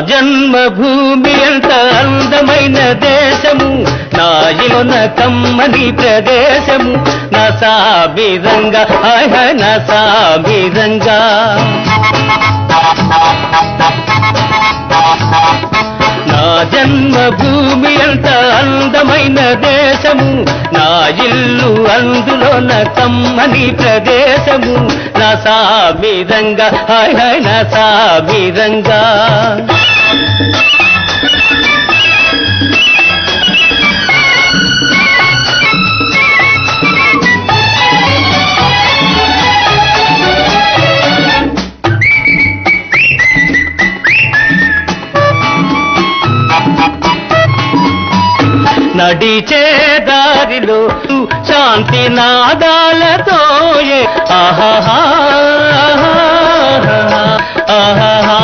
జన్మభూమి ఎంత అందమైన దేశము, నా ఇలున కమ్మని ప్రదేశము, నా సామిరంగా నా సామిరంగా. నా జన్మభూమి ఎంత అందమైన దేశము, నా ఇల్లు అందులోన కమ్మని ప్రదేశము, నా సామిరంగా నా సామిరంగా. నడిచే దారిలో శాంతి నాదాలతో ఆహా ఆహా